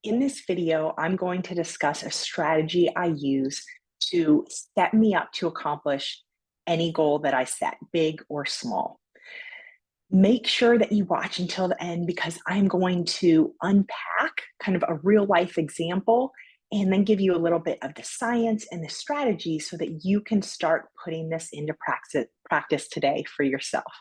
In this video, I'm going to discuss a strategy I use to set me up to accomplish any goal that I set, big or small. Make sure that you watch until the end because I'm going to unpack kind of a real life example and then give you a little bit of the science and the strategy so that you can start putting this into practice today for yourself.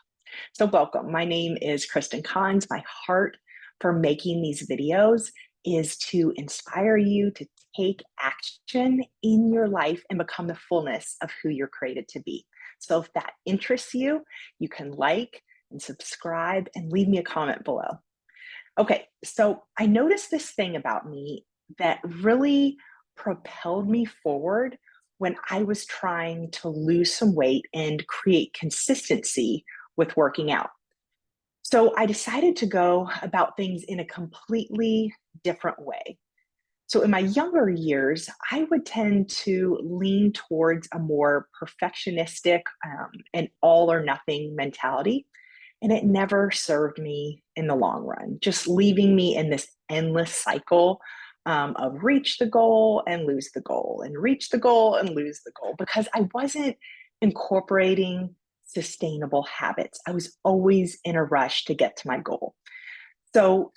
So welcome. My name is Kristen Collins. My heart for making these videos is to inspire you to take action in your life and become the fullness of who you're created to be. So if that interests you, you can like and subscribe and leave me a comment below. Okay, so I noticed this thing about me that really propelled me forward when I was trying to lose some weight and create consistency with working out. So I decided to go about things in a completely different way. So in my younger years, I would tend to lean towards a more perfectionistic and all or nothing mentality. And it never served me in the long run, just leaving me in this endless cycle of reach the goal and lose the goal and reach the goal and lose the goal because I wasn't incorporating sustainable habits. I was always in a rush to get to my goal. So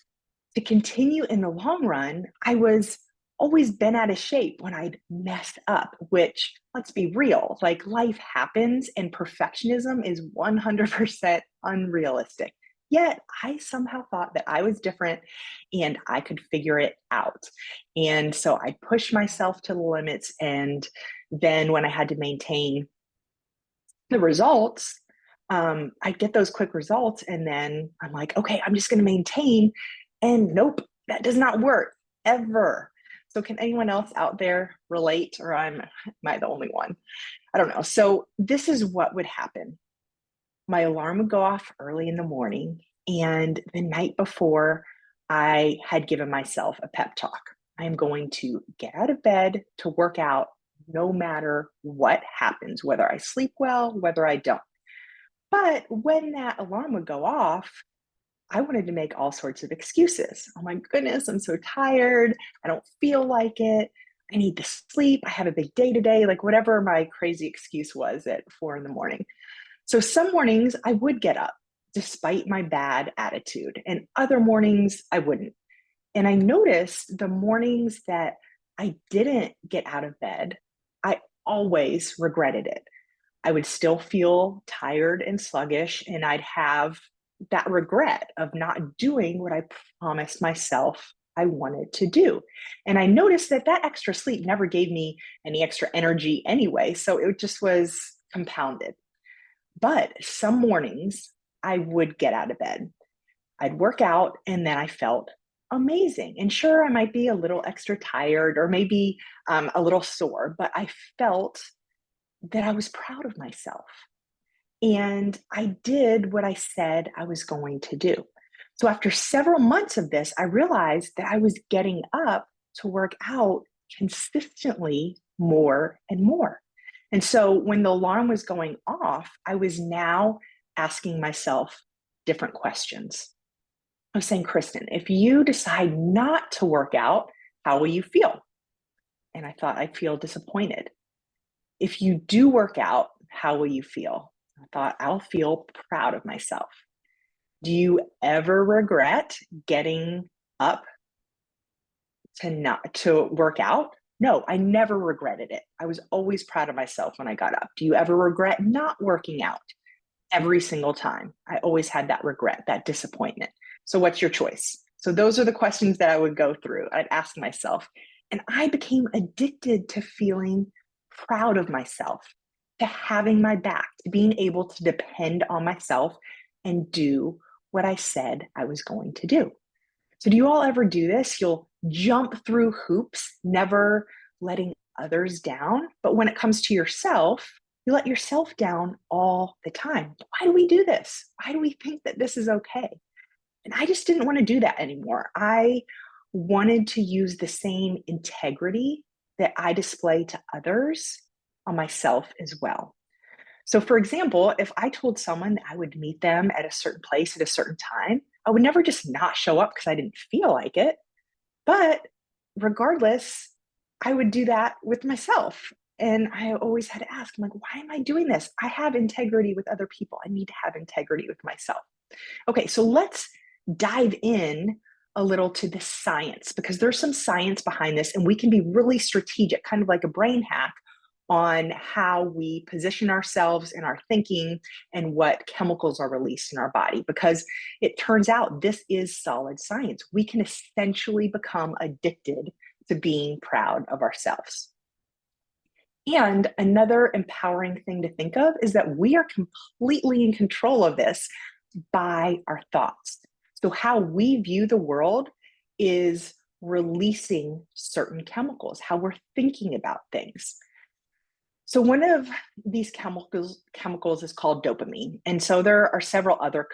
to continue in the long run, I was always been out of shape when I'd messed up, which let's be real, like life happens and perfectionism is 100% unrealistic. Yet I somehow thought that I was different and I could figure it out. And so I pushed myself to the limits. And then when I had to maintain the results, I get those quick results. And then I'm like, okay, I'm just going to maintain. And nope, that does not work ever. So can anyone else out there relate, or am I the only one? I don't know. So this is what would happen. My alarm would go off early in the morning, and the night before, I had given myself a pep talk. I am going to get out of bed to work out no matter what happens, whether I sleep well, whether I don't. But when that alarm would go off, I wanted to make all sorts of excuses. Oh my goodness, I'm so tired. I don't feel like it. I need to sleep. I have a big day today, like whatever my crazy excuse was at 4 in the morning. So some mornings I would get up despite my bad attitude, and other mornings I wouldn't. And I noticed the mornings that I didn't get out of bed, I always regretted it. I would still feel tired and sluggish, and I'd have that regret of not doing what I promised myself I wanted to do. And I noticed that that extra sleep never gave me any extra energy anyway. So it just was compounded. But some mornings I would get out of bed, I'd work out, and then I felt amazing. And sure, I might be a little extra tired or maybe a little sore, but I felt that I was proud of myself. And I did what I said I was going to do. So after several months of this, I realized that I was getting up to work out consistently more and more. And so when the alarm was going off, I was now asking myself different questions. I was saying, Kristen, if you decide not to work out, how will you feel? And I thought, I'd feel disappointed. If you do work out, how will you feel? I thought, I'll feel proud of myself. Do you ever regret getting up to work out? No, I never regretted it. I was always proud of myself when I got up. Do you ever regret not working out? Every single time. I always had that regret, that disappointment. So what's your choice? So those are the questions that I would go through. I'd ask myself, and I became addicted to feeling proud of myself, to having my back, to being able to depend on myself and do what I said I was going to do. So, do you all ever do this? You'll jump through hoops, never letting others down. But when it comes to yourself, you let yourself down all the time. Why do we do this? Why do we think that this is okay? And I just didn't want to do that anymore. I wanted to use the same integrity that I display to others on myself as well. So, for example, if I told someone that I would meet them at a certain place at a certain time, I would never just not show up because I didn't feel like it. But regardless, I would do that with myself. And I always had to ask, I'm like, why am I doing this? I have integrity with other people. I need to have integrity with myself. Okay, so let's dive in a little to the science because there's some science behind this, and we can be really strategic, kind of like a brain hack on how we position ourselves in our thinking and what chemicals are released in our body because it turns out this is solid science. We can essentially become addicted to being proud of ourselves. And another empowering thing to think of is that we are completely in control of this by our thoughts. So, how we view the world is releasing certain chemicals, how we're thinking about things. So, one of these chemicals is called dopamine, and so there are several other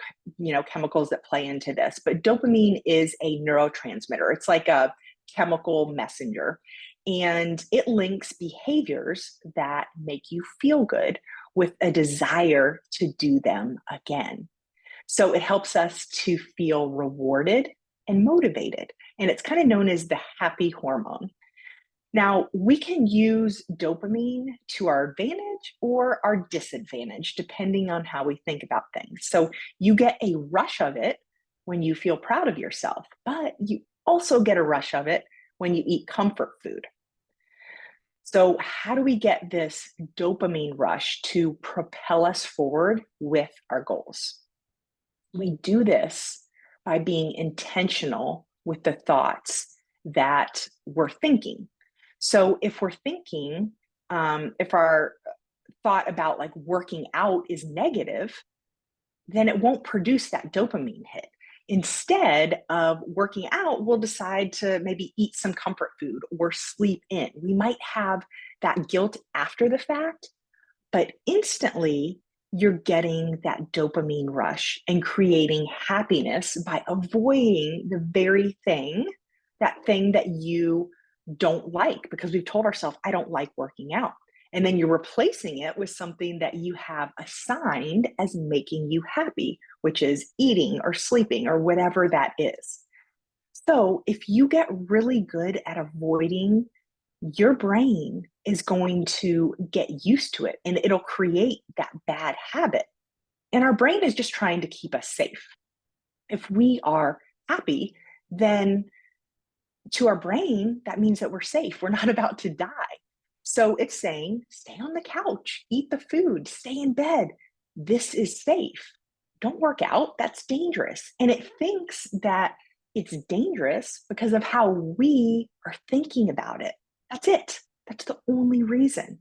chemicals that play into this. But dopamine is a neurotransmitter. It's like a chemical messenger, and it links behaviors that make you feel good with a desire to do them again. So it helps us to feel rewarded and motivated. And it's kind of known as the happy hormone. Now, we can use dopamine to our advantage or our disadvantage, depending on how we think about things. So you get a rush of it when you feel proud of yourself, but you also get a rush of it when you eat comfort food. So, how do we get this dopamine rush to propel us forward with our goals? We do this by being intentional with the thoughts that we're thinking. So if we're thinking, if our thought about like working out is negative, then it won't produce that dopamine hit. Instead of working out, we'll decide to maybe eat some comfort food or sleep in. We might have that guilt after the fact, but instantly you're getting that dopamine rush and creating happiness by avoiding the very thing, that thing that you don't like, because we've told ourselves, I don't like working out. And then you're replacing it with something that you have assigned as making you happy, which is eating or sleeping or whatever that is. So if you get really good at avoiding, your brain is going to get used to it and it'll create that bad habit. And our brain is just trying to keep us safe. If we are happy, then to our brain, that means that we're safe. We're not about to die. So it's saying, stay on the couch, eat the food, stay in bed. This is safe. Don't work out. That's dangerous. And it thinks that it's dangerous because of how we are thinking about it. That's it. That's the only reason.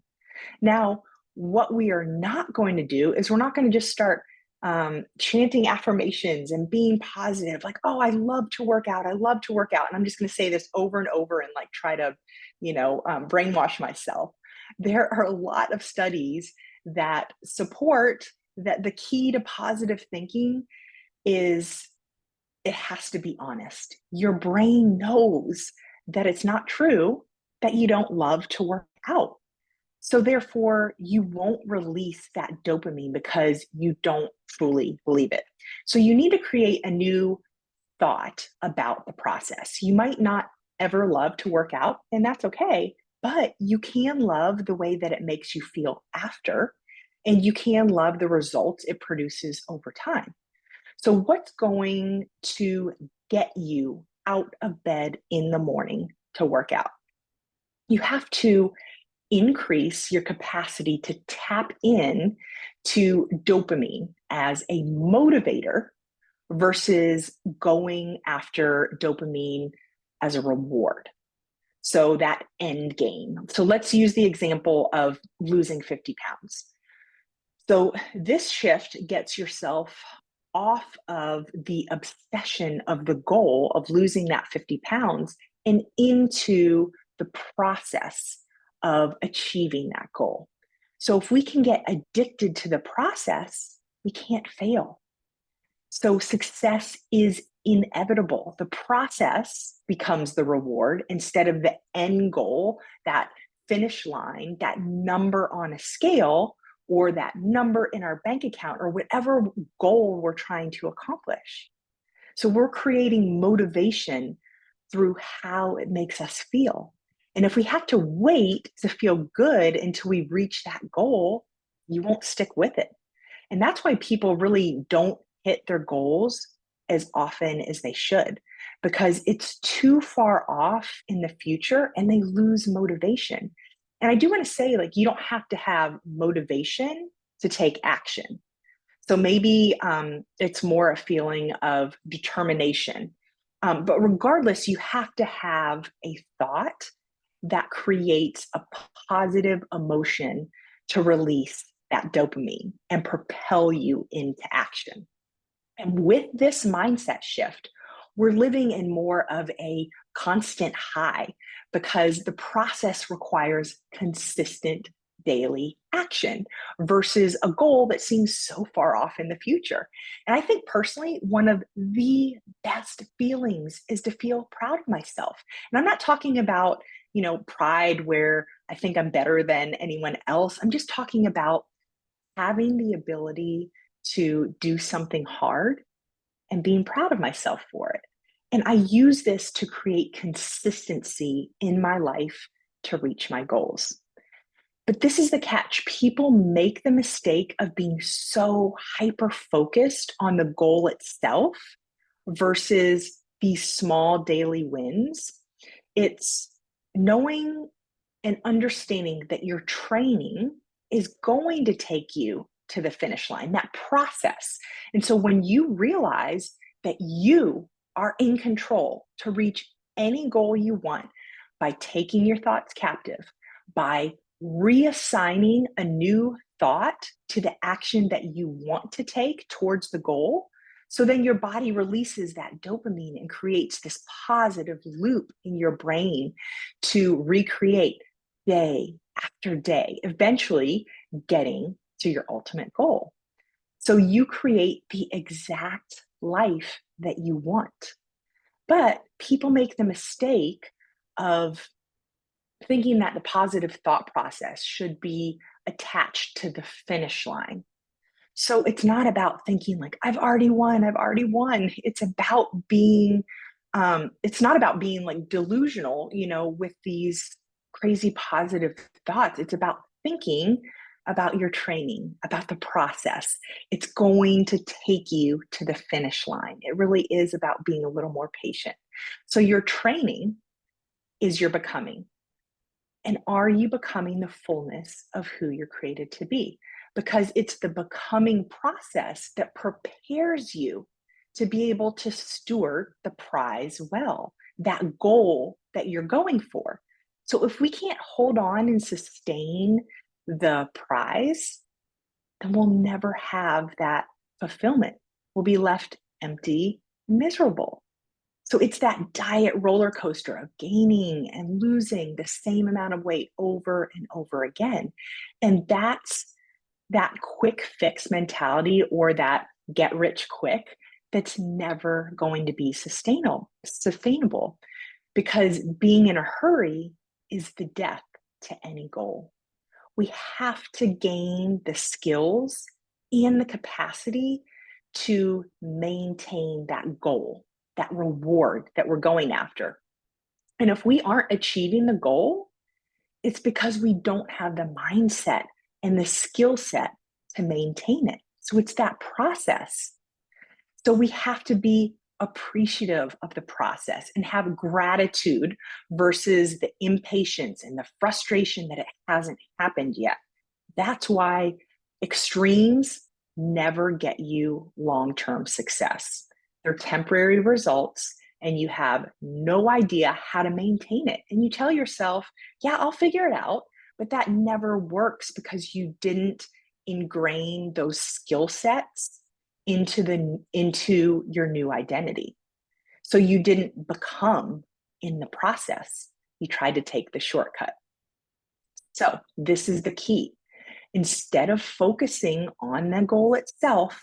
Now, what we are not going to do is we're not going to just start chanting affirmations and being positive, like, oh, I love to work out. I love to work out. And I'm just going to say this over and over and like try to, brainwash myself. There are a lot of studies that support that the key to positive thinking is it has to be honest. Your brain knows that it's not true that you don't love to work out. So therefore, you won't release that dopamine because you don't truly believe it. So you need to create a new thought about the process. You might not ever love to work out, and that's okay, but you can love the way that it makes you feel after, and you can love the results it produces over time. So, what's going to get you out of bed in the morning to work out? You have to increase your capacity to tap in to dopamine as a motivator versus going after dopamine as a reward. So that end game. So let's use the example of losing 50 pounds. So this shift gets yourself off of the obsession of the goal of losing that 50 pounds and into the process of achieving that goal. So if we can get addicted to the process, we can't fail. So success is inevitable. The process becomes the reward instead of the end goal, that finish line, that number on a scale, or that number in our bank account, or whatever goal we're trying to accomplish. So we're creating motivation through how it makes us feel. And if we have to wait to feel good until we reach that goal, you won't stick with it. And that's why people really don't hit their goals as often as they should, because it's too far off in the future and they lose motivation. And I do want to say, like, you don't have to have motivation to take action. So maybe it's more a feeling of determination. But regardless, you have to have a thought that creates a positive emotion to release that dopamine and propel you into action. And with this mindset shift, we're living in more of a constant high because the process requires consistent daily action versus a goal that seems so far off in the future. And I think personally, one of the best feelings is to feel proud of myself. And I'm not talking about, pride where I think I'm better than anyone else. I'm just talking about having the ability to do something hard and being proud of myself for it. And I use this to create consistency in my life to reach my goals. But this is the catch. People make the mistake of being so hyper focused on the goal itself versus these small daily wins. It's knowing and understanding that your training is going to take you to the finish line, that process. And so when you realize that you are in control to reach any goal you want by taking your thoughts captive, by reassigning a new thought to the action that you want to take towards the goal, so then your body releases that dopamine and creates this positive loop in your brain to recreate day after day, eventually getting to your ultimate goal. So you create the exact life that you want. But people make the mistake of thinking that the positive thought process should be attached to the finish line. So it's not about thinking like, I've already won, I've already won. It's about being, it's not about being like delusional, with these crazy positive thoughts. It's about thinking about your training, about the process. It's going to take you to the finish line. It really is about being a little more patient. So your training is your becoming. And are you becoming the fullness of who you're created to be? Because it's the becoming process that prepares you to be able to steward the prize well, that goal that you're going for. So if we can't hold on and sustain the prize, then we'll never have that fulfillment. We'll be left empty, miserable. So it's that diet roller coaster of gaining and losing the same amount of weight over and over again. And that's that quick fix mentality or that get rich quick that's never going to be sustainable because being in a hurry is the death to any goal. We have to gain the skills and the capacity to maintain that goal, that reward that we're going after. And if we aren't achieving the goal, it's because we don't have the mindset and the skill set to maintain it. So it's that process. So we have to be appreciative of the process and have gratitude versus the impatience and the frustration that it hasn't happened yet. That's why extremes never get you long-term success. They're temporary results and you have no idea how to maintain it. And you tell yourself, yeah, I'll figure it out. But that never works because you didn't ingrain those skill sets into your new identity. So you didn't become in the process. You tried to take the shortcut. So this is the key. Instead of focusing on the goal itself,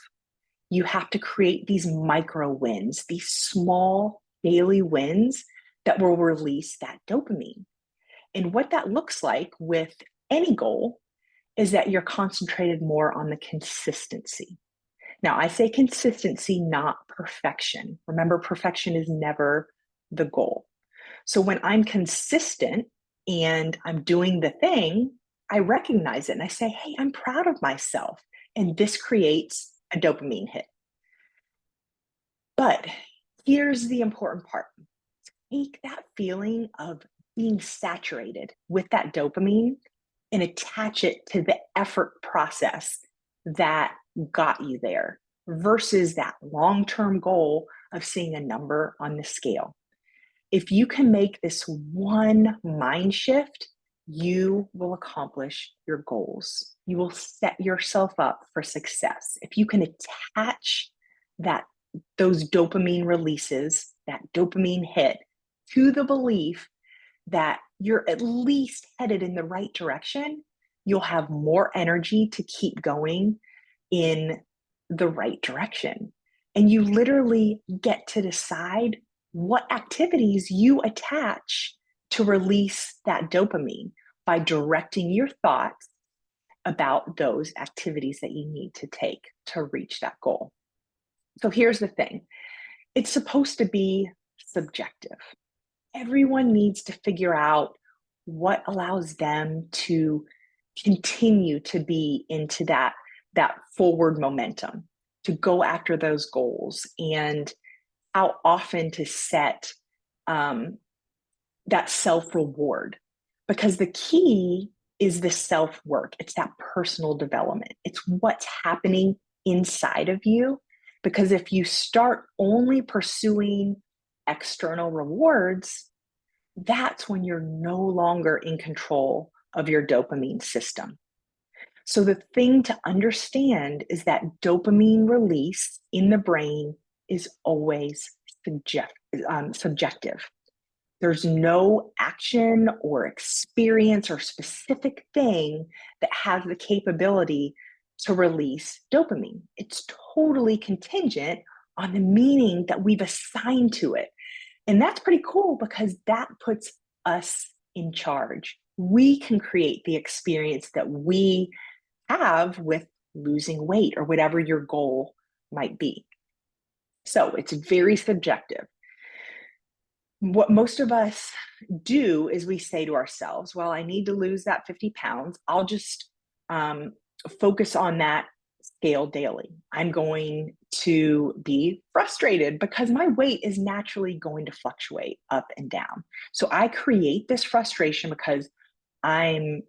you have to create these micro wins, these small daily wins that will release that dopamine. And what that looks like with any goal is that you're concentrated more on the consistency. Now, I say consistency, not perfection. Remember, perfection is never the goal. So when I'm consistent and I'm doing the thing, I recognize it and I say, hey, I'm proud of myself. And this creates a dopamine hit. But here's the important part: take that feeling of being saturated with that dopamine and attach it to the effort process that got you there versus that long term goal of seeing a number on the scale. If you can make this one mind shift, you will accomplish your goals. You will set yourself up for success. If you can attach that those dopamine releases, that dopamine hit to the belief that you're at least headed in the right direction, you'll have more energy to keep going in the right direction. And you literally get to decide what activities you attach to release that dopamine by directing your thoughts about those activities that you need to take to reach that goal. So here's the thing: it's supposed to be subjective. Everyone needs to figure out what allows them to continue to be into that forward momentum, to go after those goals, and how often to set that self reward. Because the key is the self work, it's that personal development, it's what's happening inside of you. Because if you start only pursuing external rewards, that's when you're no longer in control of your dopamine system. So, the thing to understand is that dopamine release in the brain is always subjective. There's no action or experience or specific thing that has the capability to release dopamine. It's totally contingent on the meaning that we've assigned to it. And that's pretty cool because that puts us in charge. We can create the experience that we have with losing weight or whatever your goal might be. So it's very subjective. What most of us do is we say to ourselves, well, I need to lose that 50 pounds. I'll just focus on that scale daily. I'm going to be frustrated because my weight is naturally going to fluctuate up and down. So I create this frustration because all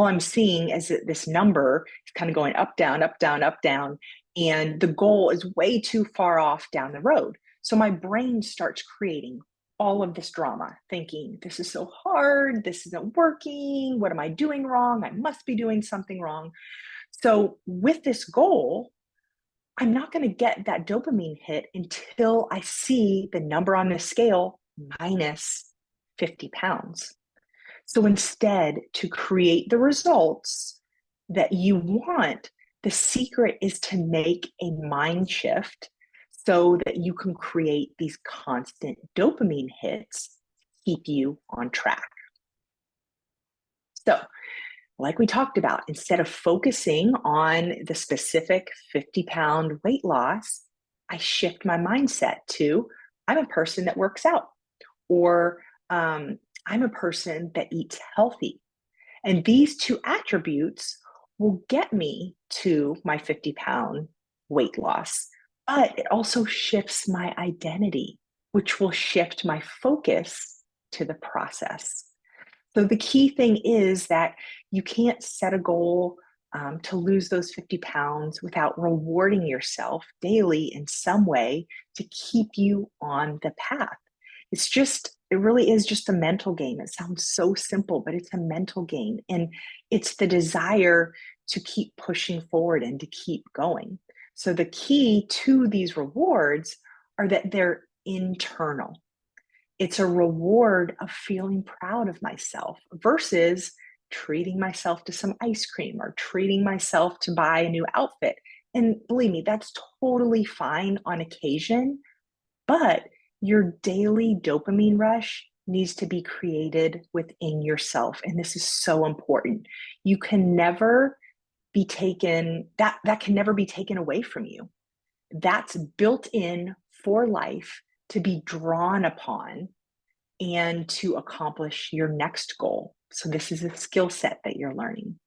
I'm seeing is that this number is kind of going up, down, up, down, up, down. And the goal is way too far off down the road. So my brain starts creating all of this drama, thinking, this is so hard, this isn't working, what am I doing wrong? I must be doing something wrong. So with this goal, I'm not going to get that dopamine hit until I see the number on the scale minus 50 pounds. So instead, to create the results that you want, the secret is to make a mind shift so that you can create these constant dopamine hits to keep you on track. So, like we talked about, instead of focusing on the specific 50-pound weight loss, I shift my mindset to I'm a person that works out, or I'm a person that eats healthy. And these two attributes will get me to my 50-pound weight loss. But it also shifts my identity, which will shift my focus to the process. So the key thing is that you can't set a goal to lose those 50 pounds without rewarding yourself daily in some way to keep you on the path. It really is just a mental game. It sounds so simple, but it's a mental game. And it's the desire to keep pushing forward and to keep going. So the key to these rewards are that they're internal. It's a reward of feeling proud of myself versus treating myself to some ice cream or treating myself to buy a new outfit. And believe me, that's totally fine on occasion, but your daily dopamine rush needs to be created within yourself. And this is so important. You can never be taken, that can never be taken away from you. That's built in for life to be drawn upon and to accomplish your next goal. So, this is a skill set that you're learning.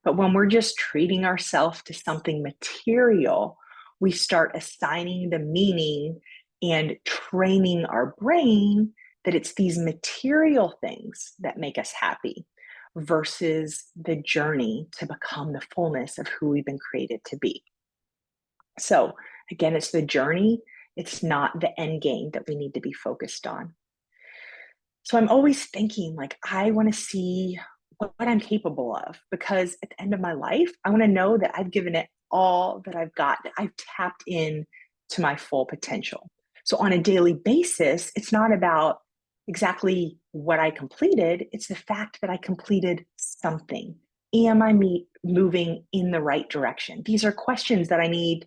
But when we're just treating ourselves to something material, we start assigning the meaning and training our brain that it's these material things that make us happy versus the journey to become the fullness of who we've been created to be. So, again, it's the journey, it's not the end game that we need to be focused on. So I'm always thinking, like, I want to see what I'm capable of because at the end of my life, I want to know that I've given it all that I've got, that I've tapped in to my full potential. So on a daily basis, it's not about exactly what I completed, it's the fact that I completed something. Am I moving in the right direction? These are questions that I need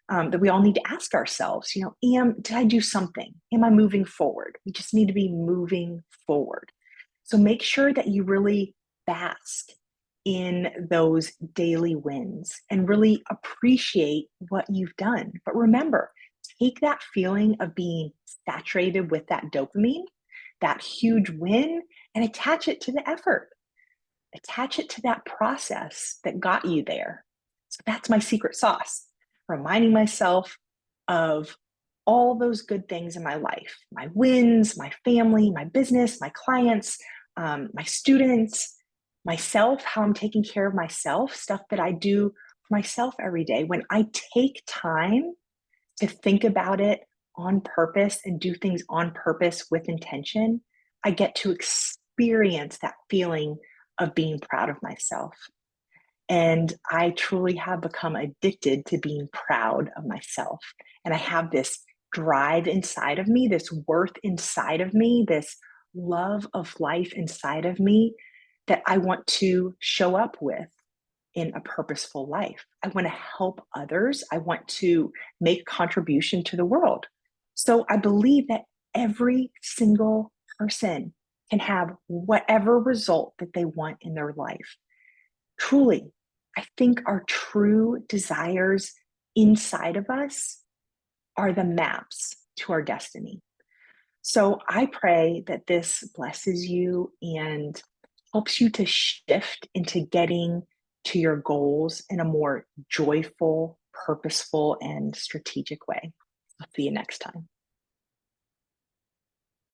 that we all need to ask ourselves. Did I do something? Am I moving forward? We just need to be moving forward. So make sure that you really bask in those daily wins and really appreciate what you've done. But remember, take that feeling of being saturated with that dopamine, that huge win, and attach it to the effort. Attach it to that process that got you there. So that's my secret sauce, reminding myself of all those good things in my life, my wins, my family, my business, my clients, my students, myself, how I'm taking care of myself, stuff that I do for myself every day. When I take time to think about it on purpose and do things on purpose with intention, I get to experience that feeling of being proud of myself. And I truly have become addicted to being proud of myself. And I have this drive inside of me, this worth inside of me, this love of life inside of me that I want to show up with in a purposeful life. I want to help others. I want to make contribution to the world. So I believe that every single person can have whatever result that they want in their life. Truly, I think our true desires inside of us are the maps to our destiny. So I pray that this blesses you and helps you to shift into getting to your goals in a more joyful, purposeful, and strategic way. I'll see you next time.